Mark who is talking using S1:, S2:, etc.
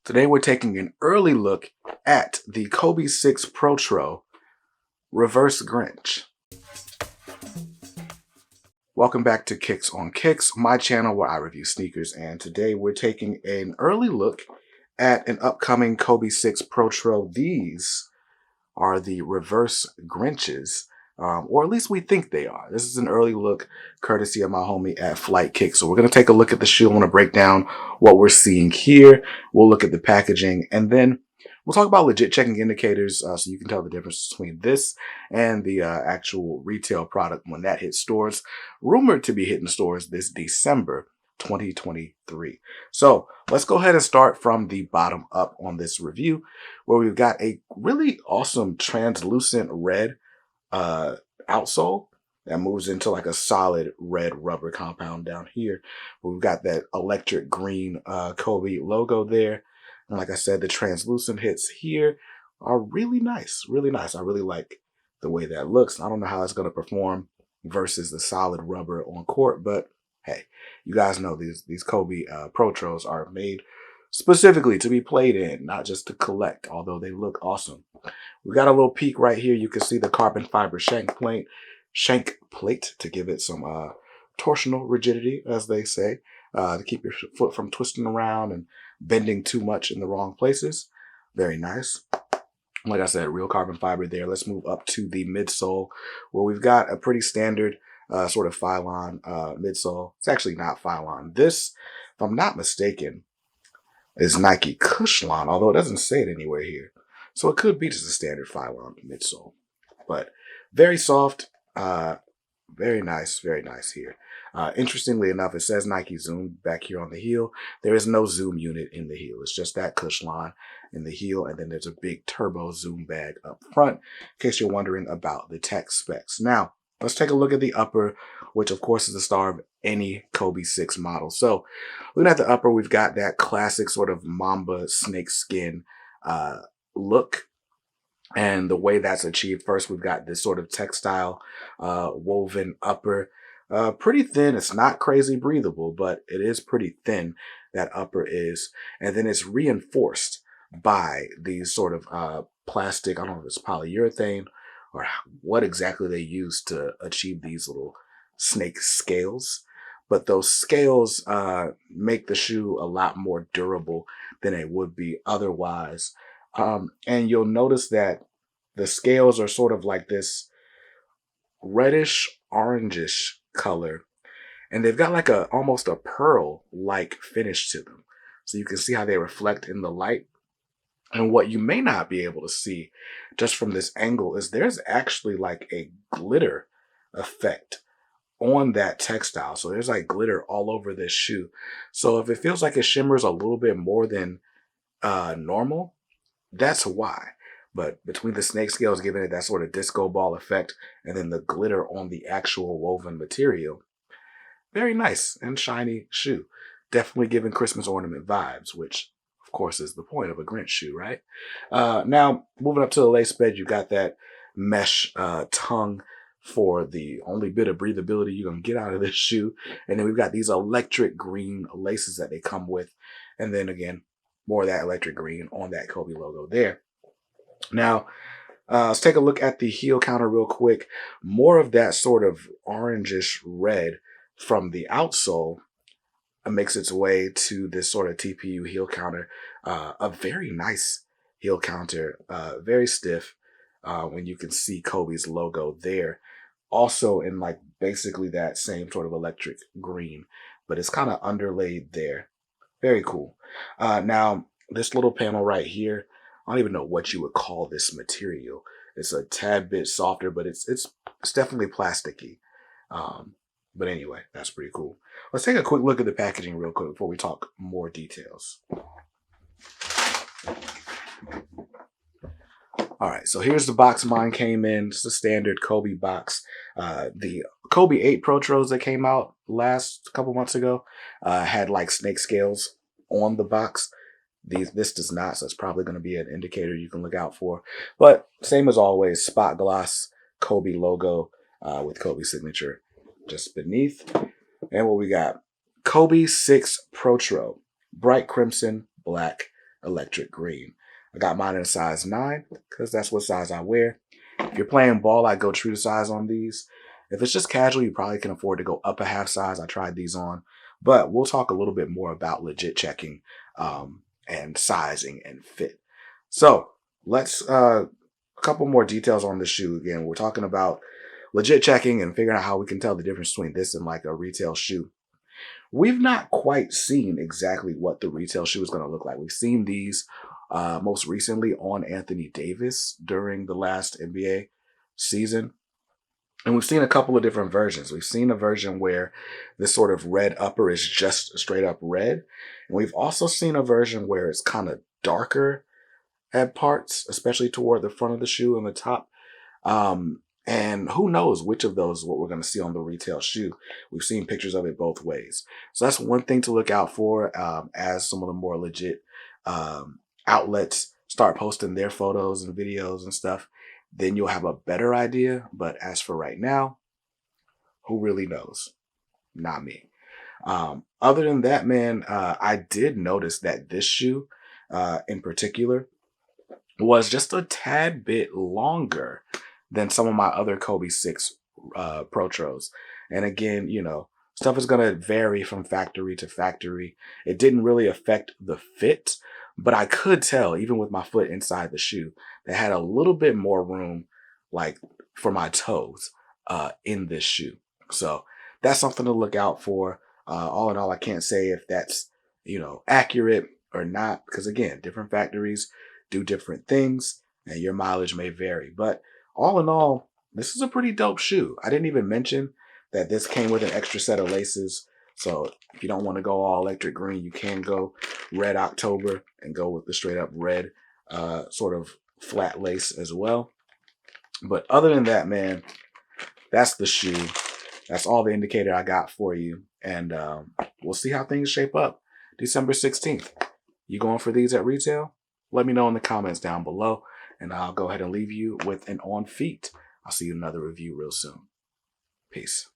S1: Today we're taking an early look at the Kobe 6 Protro Reverse Grinch. Welcome back to Kicks on Kicks, my channel where I review sneakers, and today we're taking an early look at an upcoming Kobe 6 Protro. These are the Reverse Grinches, or at least we think they are. This is an early look courtesy of my homie at Flight Kick. So we're going to take a look at the shoe. I want to break down what we're seeing here. We'll look at the packaging, and then we'll talk about legit checking indicators so you can tell the difference between this and the actual retail product when that hits stores. Rumored to be hitting stores this December 2023. So let's go ahead and start from the bottom up on this review, where we've got a really awesome translucent red outsole that moves into like a solid red rubber compound down here. We've got that electric green Kobe logo there. And like I said, the translucent hits here are really nice, really nice. I really like the way that looks. I don't know how it's going to perform versus the solid rubber on court, but hey, you guys know these Kobe Protros are made specifically to be played in, not just to collect, although they look awesome. We got a little peek right here. You can see the carbon fiber shank plate to give it some torsional rigidity, as they say, to keep your foot from twisting around and bending too much in the wrong places. Very nice. Like I said, real carbon fiber there. Let's move up to the midsole, where we've got a pretty standard sort of Phylon midsole. It's actually not Phylon. This, if I'm not mistaken, is Nike Cushlon, although it doesn't say it anywhere here. So it could be just a standard Phylon midsole. But very soft, very nice here. Interestingly enough, it says Nike Zoom back here on the heel. There is no zoom unit in the heel. It's just that Cushlon in the heel, and then there's a big turbo zoom bag up front, in case you're wondering about the tech specs. Now, let's take a look at the upper, which of course is the star of any Kobe 6 model. So looking at the upper, we've got that classic sort of Mamba snakeskin look. And the way that's achieved, first we've got this sort of textile woven upper. Pretty thin. It's not crazy breathable, but it is pretty thin, that upper is. And then it's reinforced by these sort of plastic, I don't know if it's polyurethane or what exactly they use to achieve these little snake scales. But those scales make the shoe a lot more durable than it would be otherwise. And you'll notice that the scales are sort of like this reddish orangish color, and they've got like almost a pearl like finish to them. So you can see how they reflect in the light. And what you may not be able to see just from this angle is there's actually like a glitter effect on that textile. So there's like glitter all over this shoe. So if it feels like it shimmers a little bit more than normal, that's why. But between the snake scales giving it that sort of disco ball effect and then the glitter on the actual woven material, very nice and shiny shoe. Definitely giving Christmas ornament vibes, which of course is the point of a Grinch shoe, right? Now, moving up to the lace bed, you got that mesh tongue for the only bit of breathability you're going to get out of this shoe. And then we've got these electric green laces that they come with. And then again, more of that electric green on that Kobe logo there. Now, let's take a look at the heel counter real quick. More of that sort of orangish red from the outsole makes its way to this sort of TPU heel counter. A very nice heel counter, very stiff when you can see Kobe's logo there. Also in like basically that same sort of electric green, but it's kind of underlaid there. Very cool. Now, this little panel right here, I don't even know what you would call this material. It's a tad bit softer, but it's definitely plasticky. But anyway, that's pretty cool. Let's take a quick look at the packaging real quick before we talk more details. All right, so here's the box mine came in. It's a standard Kobe box. The Kobe 8 Protros that came out last couple months ago had like snake scales on the box. This does not, so it's probably going to be an indicator you can look out for. But same as always, spot gloss Kobe logo with Kobe signature just beneath. And what we got, Kobe 6 Protro, bright crimson, black, electric green. I got mine in a size 9 because that's what size I wear. If you're playing ball, I go true to size on these. If it's just casual, you probably can afford to go up a half size. I tried these on, but we'll talk a little bit more about legit checking and sizing and fit. So let's a couple more details on the shoe. Again, we're talking about legit checking and figuring out how we can tell the difference between this and like a retail shoe. We've not quite seen exactly what the retail shoe is going to look like. We've seen these most recently on Anthony Davis during the last NBA season. And we've seen a couple of different versions. We've seen a version where this sort of red upper is just straight up red. And we've also seen a version where it's kind of darker at parts, especially toward the front of the shoe and the top. And who knows which of those is what we're going to see on the retail shoe. We've seen pictures of it both ways. So that's one thing to look out for as some of the more legit outlets start posting their photos and videos and stuff. Then you'll have a better idea. But as for right now, who really knows? Not me. Other than that, man, I did notice that this shoe in particular was just a tad bit longer than some of my other Kobe 6 Protros. And again, you know, stuff is going to vary from factory to factory. It didn't really affect the fit, but I could tell, even with my foot inside the shoe, that had a little bit more room, like for my toes in this shoe. So that's something to look out for. All in all, I can't say if that's, you know, accurate or not, because again, different factories do different things and your mileage may vary. But all in all, this is a pretty dope shoe. I didn't even mention that this came with an extra set of laces. So if you don't want to go all electric green, you can go Red October and go with the straight up red sort of flat lace as well. But other than that, man, that's the shoe. That's all the indicator I got for you. And we'll see how things shape up December 16th. You going for these at retail? Let me know in the comments down below. And I'll go ahead and leave you with an on feet. I'll see you in another review real soon. Peace.